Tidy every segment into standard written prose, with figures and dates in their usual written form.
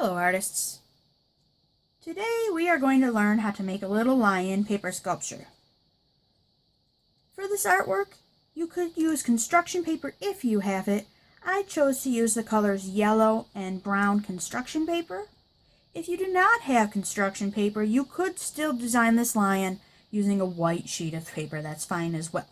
Hello artists! Today we are going to learn how to make a little lion paper sculpture. For this artwork, you could use construction paper if you have it. I chose to use the colors yellow and brown construction paper. If you do not have construction paper, you could still design this lion using a white sheet of paper. That's fine as well.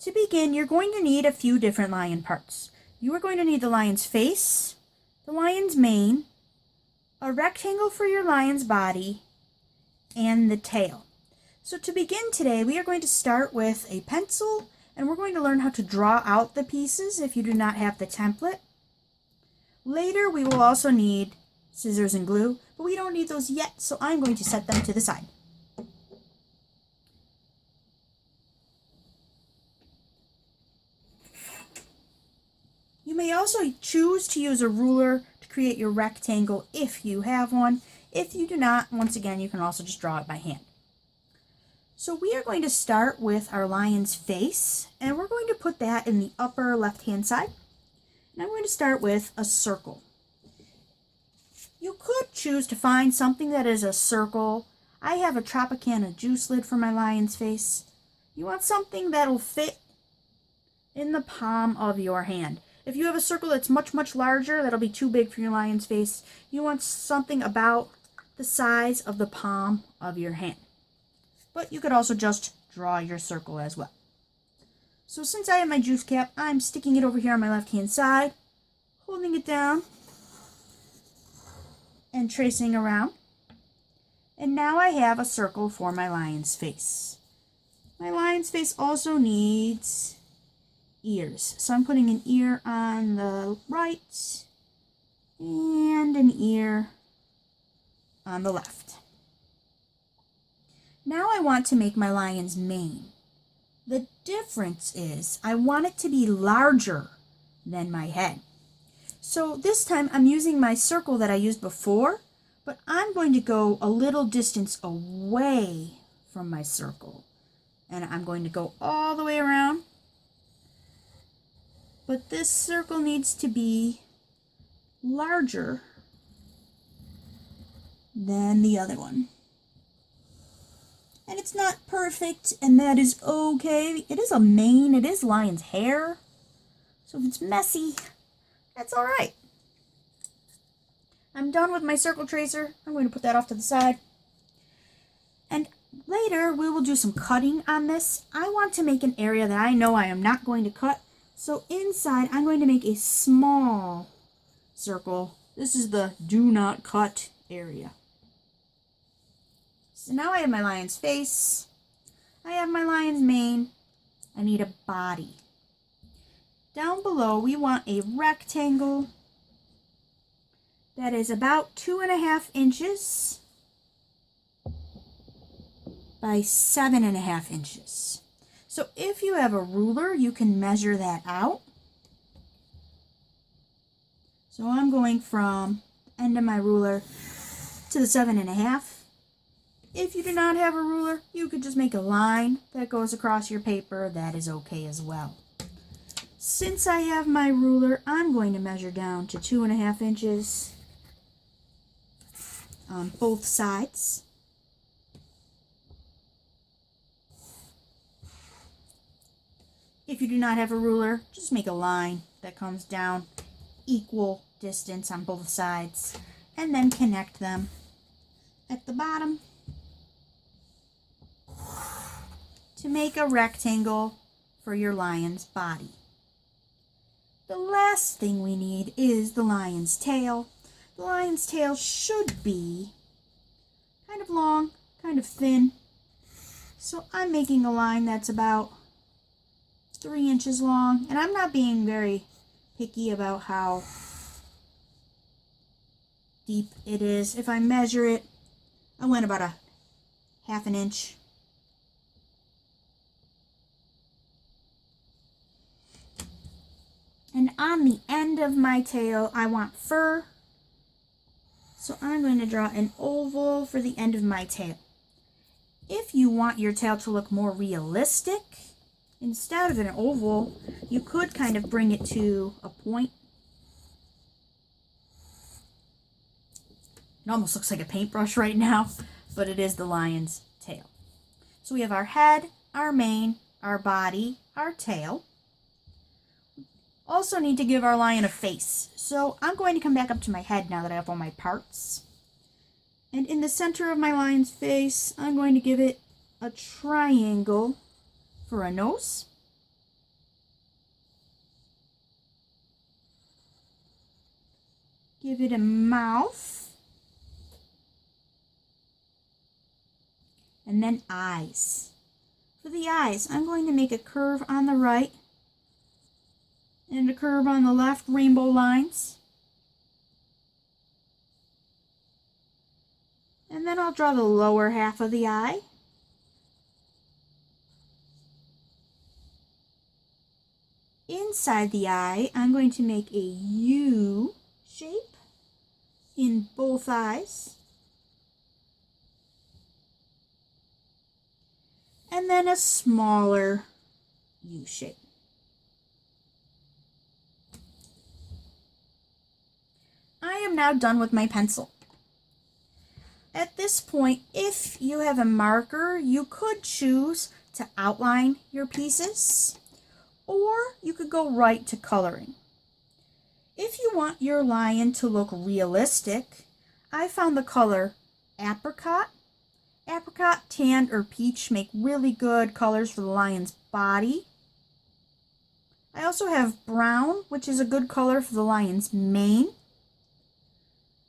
To begin, you're going to need a few different lion parts. You are going to need the lion's face, the lion's mane, a rectangle for your lion's body, and the tail. So to begin today, we are going to start with a pencil, and we're going to learn how to draw out the pieces if you do not have the template. Later, we will also need scissors and glue, but we don't need those yet, so I'm going to set them to the side. You may also choose to use a ruler to create your rectangle if you have one. If you do not, once again, you can also just draw it by hand. So we are going to start with our lion's face, and we're going to put that in the upper left-hand side. And I'm going to start with a circle. You could choose to find something that is a circle. I have a Tropicana juice lid for my lion's face. You want something that'll fit in the palm of your hand. If you have a circle that's much larger, that'll be too big for your lion's face. You want something about the size of the palm of your hand. But you could also just draw your circle as well. So since I have my juice cap, I'm sticking it over here on my left-hand side, holding it down, and tracing around. And now I have a circle for my lion's face. My lion's face also needs ears. So I'm putting an ear on the right and an ear on the left. Now I want to make my lion's mane. The difference is I want it to be larger than my head. So this time I'm using my circle that I used before, but I'm going to go a little distance away from my circle. And I'm going to go all the way around. But this circle needs to be larger than the other one. And it's not perfect, and that is okay. It is a mane, it is lion's hair. So if it's messy, that's all right. I'm done with my circle tracer. I'm going to put that off to the side. And later, we will do some cutting on this. I want to make an area that I know I am not going to cut. So inside, I'm going to make a small circle. This is the do not cut area. So now I have my lion's face. I have my lion's mane. I need a body. Down below, we want a rectangle that is about 2.5 inches by 7.5 inches. So if you have a ruler, you can measure that out. So I'm going from the end of my ruler to the 7.5. If you do not have a ruler, you could just make a line that goes across your paper. That is okay as well. Since I have my ruler, I'm going to measure down to 2.5 inches on both sides. If you do not have a ruler, just make a line that comes down equal distance on both sides and then connect them at the bottom to make a rectangle for your lion's body. The last thing we need is the lion's tail. The lion's tail should be kind of long, kind of thin. So I'm making a line that's about 3 inches long, and I'm not being very picky about how deep it is. If I measure it, I went about a 1/2 inch. And on the end of my tail, I want fur. So I'm going to draw an oval for the end of my tail. If you want your tail to look more realistic, instead of an oval, you could kind of bring it to a point It almost looks like a paintbrush right now, but it is the lion's tail. So we have our head, our mane, our body, our tail. Also need to give our lion a face. So I'm going to come back up to my head now that I have all my parts. And in the center of my lion's face, I'm going to give it a triangle for a nose. Give it a mouth. And then eyes. For the eyes, I'm going to make a curve on the right and a curve on the left, rainbow lines. And then I'll draw the lower half of the eye. Inside the eye, I'm going to make a U shape in both eyes. And then a smaller U shape. I am now done with my pencil. At this point, if you have a marker, you could choose to outline your pieces, or you could go right to coloring. If you want your lion to look realistic, I found the color apricot. Apricot, tan, or peach make really good colors for the lion's body. I also have brown, which is a good color for the lion's mane.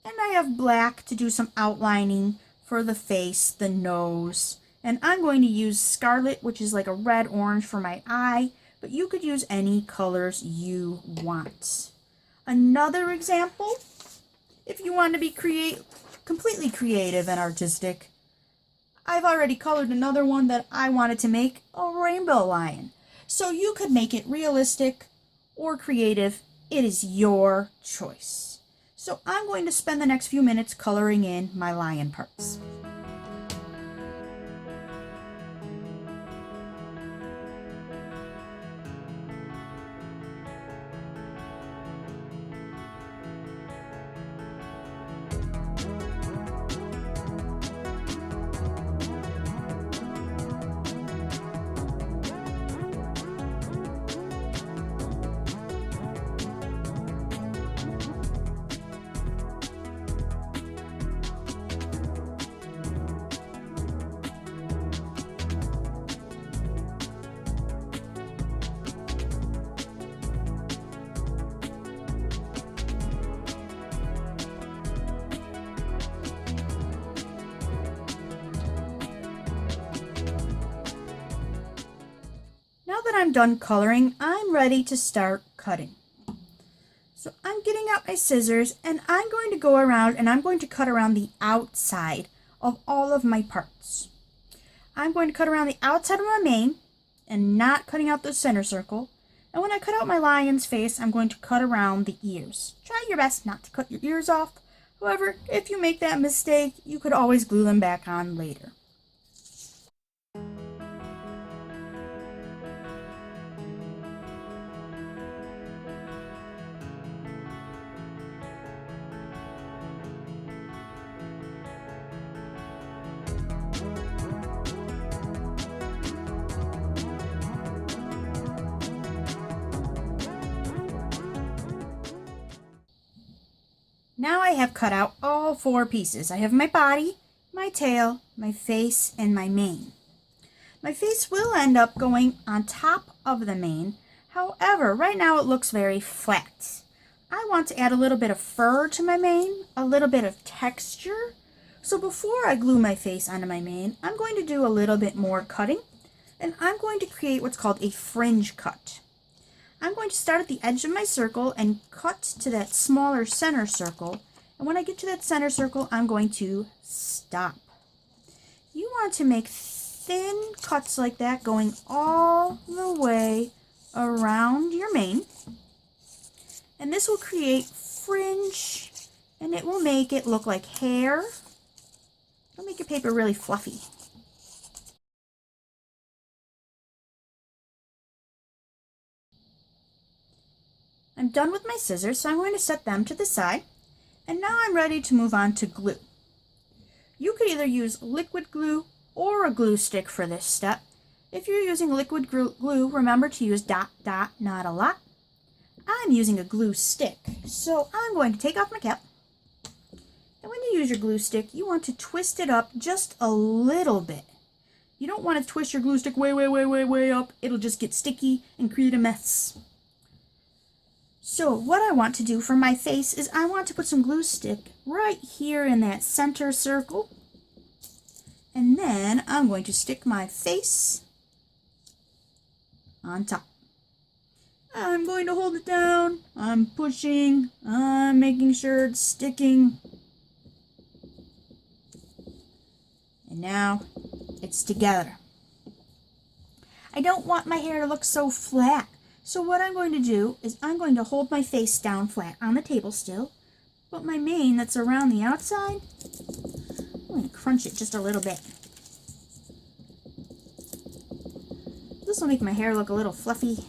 And I have black to do some outlining for the face, the nose. And I'm going to use scarlet, which is like a red-orange for my eye, but you could use any colors you want. Another example, if you want to be completely creative and artistic, I've already colored another one that I wanted to make a rainbow lion. So you could make it realistic or creative. It is your choice. So I'm going to spend the next few minutes coloring in my lion parts. Now that I'm done coloring, I'm ready to start cutting. So I'm getting out my scissors and I'm going to go around and I'm going to cut around the outside of all of my parts. I'm going to cut around the outside of my mane and not cutting out the center circle. And when I cut out my lion's face, I'm going to cut around the ears. Try your best not to cut your ears off. However, if you make that mistake, you could always glue them back on later. Now I have cut out all 4 pieces. I have my body, my tail, my face, and my mane. My face will end up going on top of the mane. However, right now it looks very flat. I want to add a little bit of fur to my mane, a little bit of texture. So before I glue my face onto my mane, I'm going to do a little bit more cutting, and I'm going to create what's called a fringe cut. I'm going to start at the edge of my circle and cut to that smaller center circle. And when I get to that center circle, I'm going to stop. You want to make thin cuts like that going all the way around your mane. And this will create fringe and it will make it look like hair. It'll make your paper really fluffy. I'm done with my scissors, so I'm going to set them to the side. And now I'm ready to move on to glue. You could either use liquid glue or a glue stick for this step. If you're using liquid glue, remember to use dot, dot, not a lot. I'm using a glue stick, so I'm going to take off my cap. And when you use your glue stick, you want to twist it up just a little bit. You don't want to twist your glue stick way up. It'll just get sticky and create a mess. So what I want to do for my face is I want to put some glue stick right here in that center circle. And then I'm going to stick my face on top. I'm going to hold it down. I'm pushing. I'm making sure it's sticking. And now it's together. I don't want my hair to look so flat. So what I'm going to do is I'm going to hold my face down flat on the table still, but my mane that's around the outside, I'm going to crunch it just a little bit. This will make my hair look a little fluffy.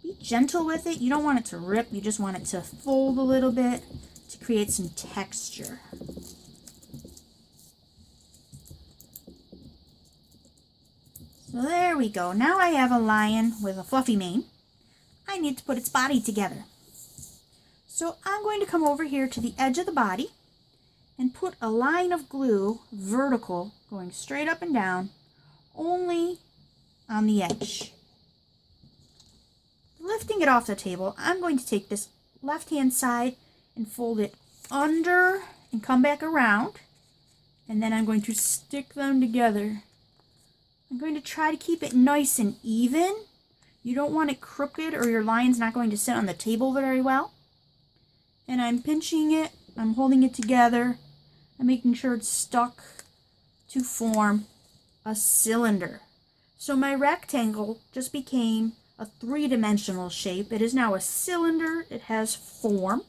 Be gentle with it. You don't want it to rip. You just want it to fold a little bit to create some texture. So there we go. Now I have a lion with a fluffy mane. I need to put its body together. So I'm going to come over here to the edge of the body and put a line of glue vertical going straight up and down, only on the edge. Lifting it off the table, I'm going to take this left-hand side and fold it under and come back around, and then I'm going to stick them together. I'm going to try to keep it nice and even. You don't want it crooked or your lion's not going to sit on the table very well. And I'm pinching it, I'm holding it together, I'm making sure it's stuck to form a cylinder. So my rectangle just became a three-dimensional shape. It is now a cylinder, it has form.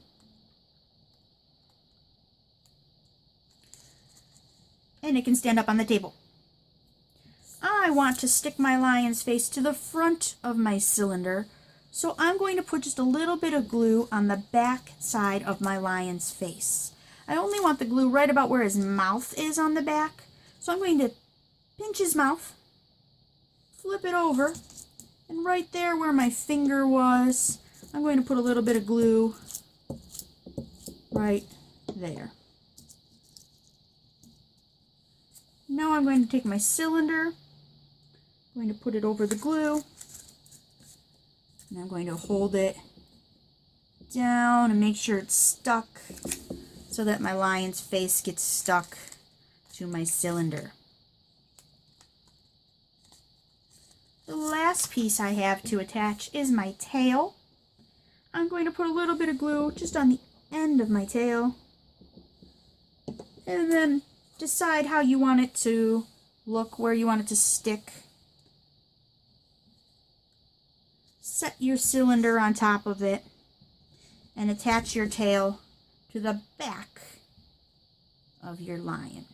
And it can stand up on the table. I want to stick my lion's face to the front of my cylinder, so I'm going to put just a little bit of glue on the back side of my lion's face. I only want the glue right about where his mouth is on the back, so I'm going to pinch his mouth, flip it over, and right there where my finger was, I'm going to put a little bit of glue right there. Now I'm going to take my cylinder, I'm going to put it over the glue, and I'm going to hold it down and make sure it's stuck so that my lion's face gets stuck to my cylinder. The last piece I have to attach is my tail. I'm going to put a little bit of glue just on the end of my tail, and then decide how you want it to look, where you want it to stick. Set your cylinder on top of it and attach your tail to the back of your lion.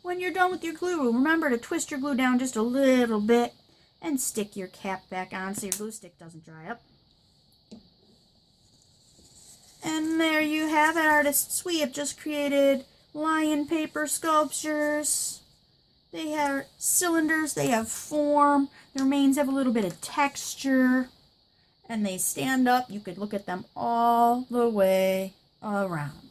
When you're done with your glue, remember to twist your glue down just a little bit and stick your cap back on so your glue stick doesn't dry up. And there you have it, artists. We have just created lion paper sculptures. They have cylinders, they have form, their manes have a little bit of texture, and they stand up. You could look at them all the way around.